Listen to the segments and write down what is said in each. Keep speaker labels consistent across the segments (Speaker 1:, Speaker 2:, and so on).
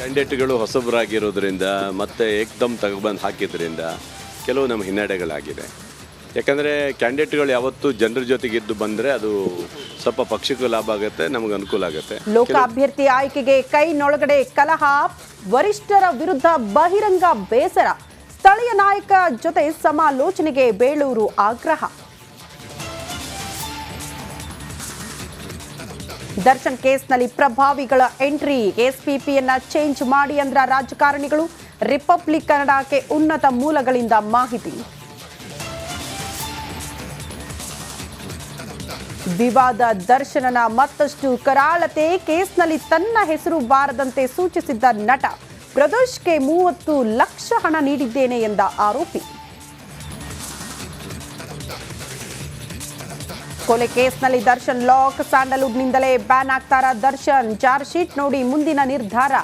Speaker 1: ಕ್ಯಾಂಡಿಡೇಟ್ಗಳು ಹೊಸಬರಾಗಿರೋದ್ರಿಂದ ಮತ್ತು ಏಕ್ದಮ್ ತಗೊಬಂದು ಹಾಕಿದ್ರಿಂದ ಕೆಲವು ನಮ್ಮ ಹಿನ್ನಡೆಗಳಾಗಿದೆ. ಯಾಕಂದರೆ ಕ್ಯಾಂಡಿಡೇಟ್ಗಳು ಯಾವತ್ತೂ ಜನರ ಜೊತೆಗಿದ್ದು ಬಂದರೆ ಅದು ಸ್ವಲ್ಪ ಪಕ್ಷಕ್ಕೂ ಲಾಭ ಆಗುತ್ತೆ, ನಮಗೆ ಅನುಕೂಲ ಆಗುತ್ತೆ.
Speaker 2: ಲೋಕ ಅಭ್ಯರ್ಥಿ ಆಯ್ಕೆಗೆ ಕೈನೊಳಗಡೆ ಕಲಹ, ವರಿಷ್ಠರ ವಿರುದ್ಧ ಬಹಿರಂಗ ಬೇಸರ, ಸ್ಥಳೀಯ ನಾಯಕ ಜೊತೆ ಸಮಾಲೋಚನೆಗೆ ಬೇಳೂರು ಆಗ್ರಹ. ದರ್ಶನ್ ಕೇಸ್ನಲ್ಲಿ ಪ್ರಭಾವಿಗಳ ಎಂಟ್ರಿ, ಎಸ್ಪಿಪಿಯನ್ನ ಚೇಂಜ್ ಮಾಡಿ ಅಂದ್ರ ರಾಜಕಾರಣಿಗಳು. ರಿಪಬ್ಲಿಕ್ ಕನ್ನಡಕ್ಕೆ ಉನ್ನತ ಮೂಲಗಳಿಂದ ಮಾಹಿತಿ. ವಿವಾದ ದರ್ಶನನ ಮತ್ತಷ್ಟು ಕರಾಳತೆ, ಕೇಸ್ನಲ್ಲಿ ತನ್ನ ಹೆಸರು ಬಾರದಂತೆ ಸೂಚಿಸಿದ್ದ ನಟ ಪ್ರದೋಷ್ಗೆ 30 ಲಕ್ಷ ಹಣ ನೀಡಿದ್ದೇನೆ ಎಂದ ಆರೋಪಿ. ಕೊಲೆ ಕೇಸ್ನಲ್ಲಿ ದರ್ಶನ್ ಲಾಕ್, ಸ್ಯಾಂಡಲ್ವುಡ್ನಿಂದಲೇ ಬ್ಯಾನ್ ಆಗ್ತಾರ ದರ್ಶನ್, ಚಾರ್ಜ್ ಶೀಟ್ ನೋಡಿ ಮುಂದಿನ ನಿರ್ಧಾರ.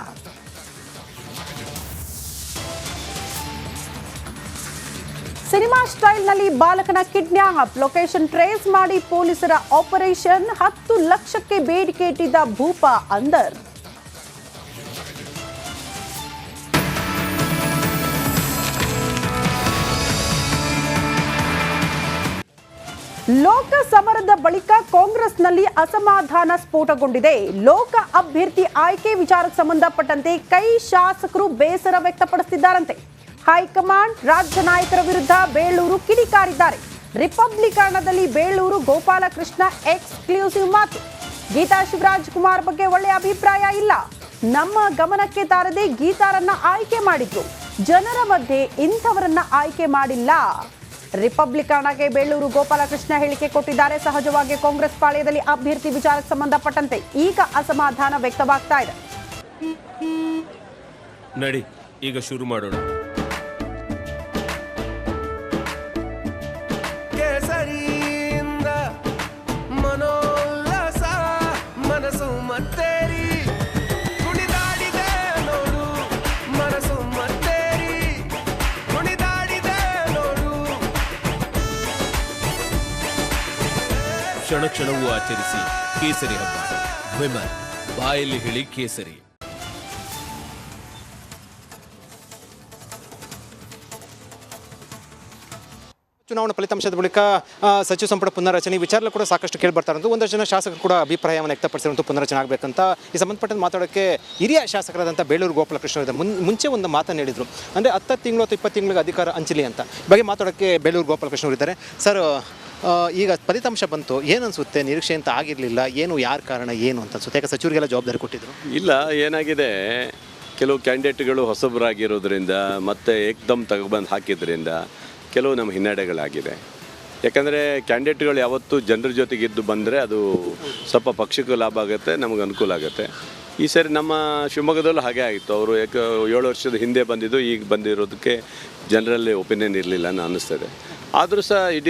Speaker 2: ಸಿನಿಮಾ ಸ್ಟೈಲ್ನಲ್ಲಿ ಬಾಲಕನ ಕಿಡ್ನಾಪ್, ಲೊಕೇಶನ್ ಟ್ರೇಸ್ ಮಾಡಿ ಪೊಲೀಸರ ಆಪರೇಷನ್. 10 ಲಕ್ಷಕ್ಕೆ ಬೇಡಿಕೆ ಇಟ್ಟಿದ್ದ ಭೂಪ ಅಂದರ್. ಲೋಕ ಸಮರದ ಬಳಿಕ ಕಾಂಗ್ರೆಸ್ನಲ್ಲಿ ಅಸಮಾಧಾನ ಸ್ಫೋಟಗೊಂಡಿದೆ. ಲೋಕ ಅಭ್ಯರ್ಥಿ ಆಯ್ಕೆ ವಿಚಾರಕ್ಕೆ ಸಂಬಂಧಪಟ್ಟಂತೆ ಕೈ ಶಾಸಕರು ಬೇಸರ ವ್ಯಕ್ತಪಡಿಸುತ್ತಿದ್ದಾರಂತೆ. ಹೈಕಮಾಂಡ್, ರಾಜ್ಯ ನಾಯಕರ ವಿರುದ್ಧ ಬೇಳೂರು ಕಿಡಿಕಾರಿದ್ದಾರೆ. ರಿಪಬ್ಲಿಕರಣದಲ್ಲಿ ಬೇಳೂರು ಗೋಪಾಲಕೃಷ್ಣ ಎಕ್ಸ್ಕ್ಲೂಸಿವ್ ಮಾತು. ಗೀತಾ ಶಿವರಾಜ್ ಕುಮಾರ್ ಬಗ್ಗೆ ಒಳ್ಳೆಯ ಅಭಿಪ್ರಾಯ ಇಲ್ಲ, ನಮ್ಮ ಗಮನಕ್ಕೆ ತಾರದೆ ಗೀತಾರನ್ನ ಆಯ್ಕೆ ಮಾಡಿದ್ರು, ಜನರ ಮಧ್ಯೆ ಇಂಥವರನ್ನ ಆಯ್ಕೆ ಮಾಡಿಲ್ಲ. ರಿಪಬ್ಲಿಕರಣಗೆ ಬೇಳೂರು ಗೋಪಾಲಕೃಷ್ಣ ಹೇಳಿಕೆ ಕೊಟ್ಟಿದ್ದಾರೆ. ಸಹಜವಾಗಿ ಕಾಂಗ್ರೆಸ್ ಪಾಳ್ಯದಲ್ಲಿ ಅಭ್ಯರ್ಥಿ ವಿಚಾರಕ್ಕೆ ಸಂಬಂಧಪಟ್ಟಂತೆ ಈಗ ಅಸಮಾಧಾನ ವ್ಯಕ್ತವಾಗ್ತಾ ಇದೆ.
Speaker 3: ನಡಿ ಈಗ ಶುರು ಮಾಡೋಣ. ಕೇಸರಿಯಿಂದ ಮನೋಲ್ಲಾಸ ಮನಸ್ಸು ಮತ್ತೇರಿ ಕುಣಿದಾಡಿದೆ ನೋಡು, ಮನಸ್ಸು ಮತ್ತೇರಿ ಕುಣಿದಾಡಿದೆ ನೋಡು. ಕ್ಷಣ ಕ್ಷಣವೂ ಆಚರಿಸಿ ಕೇಸರಿ ಹಬ್ಬ. ವಿಮಲ್ ಬಾಯಲ್ಲಿ ಹೇಳಿ ಕೇಸರಿ.
Speaker 4: ಚುನಾವಣಾ ಫಲಿತಾಂಶದ ಬಳಿಕ ಸಚಿವ ಸಂಪುಟ ಪುನರ್ರಚನೆ ವಿಚಾರ ಕೂಡ ಸಾಕಷ್ಟು ಕೇಳಿ ಬರ್ತಾ ಇರೋದು. ಒಂದಷ್ಟು ಜನ ಶಾಸಕರು ಕೂಡ ಅಭಿಪ್ರಾಯವನ್ನು ವ್ಯಕ್ತಪಡಿಸಿರುವಂಥ ಪುನರ್ರಚನೆ ಆಗಬೇಕಂತ ಈ ಸಂಬಂಧಪಟ್ಟಂತೆ ಮಾತಾಡೋಕ್ಕೆ ಹಿರಿಯ ಶಾಸಕರಾದಂಥ ಬೇಳೂರು ಗೋಪಾಲಕೃಷ್ಣ ಇದ್ದಾರೆ. ಮುಂಚೆ ಒಂದು ಮಾತನ್ನು ಹೇಳಿದರು, ಅಂದರೆ 10 ತಿಂಗಳು ಅಥವಾ 20 ತಿಂಗಳಿಗೆ ಅಧಿಕಾರ ಹಂಚಲಿ ಅಂತ. ಬಗ್ಗೆ ಮಾತಾಡೋಕ್ಕೆ ಬೇಳೂರು ಗೋಪಾಲಕೃಷ್ಣ ಇದ್ದಾರೆ. ಸರ್, ಈಗ ಫಲಿತಾಂಶ ಬಂತು, ಏನು ಅನಿಸುತ್ತೆ? ನಿರೀಕ್ಷೆ ಅಂತ ಆಗಿರಲಿಲ್ಲ, ಏನು ಯಾರ ಕಾರಣ ಏನು ಅಂತ ಅನ್ಸುತ್ತೆ? ಯಾಕೆ ಸಚಿವರಿಗೆಲ್ಲ ಜವಾಬ್ದಾರಿ ಕೊಟ್ಟಿದ್ರು?
Speaker 1: ಇಲ್ಲ, ಏನಾಗಿದೆ, ಕೆಲವು ಕ್ಯಾಂಡಿಡೇಟ್ಗಳು ಹೊಸಬರಾಗಿರೋದ್ರಿಂದ ಮತ್ತು ಏಕ್ದಮ್ ತಗೊಬಂದು ಹಾಕಿದ್ರಿಂದ ಕೆಲವು ನಮ್ಮ ಹಿನ್ನಡೆಗಳಾಗಿದೆ. ಯಾಕಂದರೆ ಕ್ಯಾಂಡಿಡೇಟ್ಗಳು ಯಾವತ್ತೂ ಜನರ ಜೊತೆಗಿದ್ದು ಬಂದರೆ ಅದು ಸ್ವಲ್ಪ ಪಕ್ಷಕ್ಕೂ ಲಾಭ ಆಗುತ್ತೆ, ನಮಗೆ ಅನುಕೂಲ ಆಗುತ್ತೆ. ಈ ಸರಿ ನಮ್ಮ ಶಿವಮೊಗ್ಗದಲ್ಲೂ ಹಾಗೆ ಆಗಿತ್ತು. ಅವರು 7 ವರ್ಷದ ಹಿಂದೆ ಬಂದಿದ್ದು ಈಗ ಬಂದಿರೋದಕ್ಕೆ ಜನರಲ್ಲಿ ಒಪಿನಿಯನ್ ಇರಲಿಲ್ಲ ಅನ್ನೋ ಅನ್ನಿಸ್ತದೆ. ಆದರೂ ಸಹ ಇಡೀ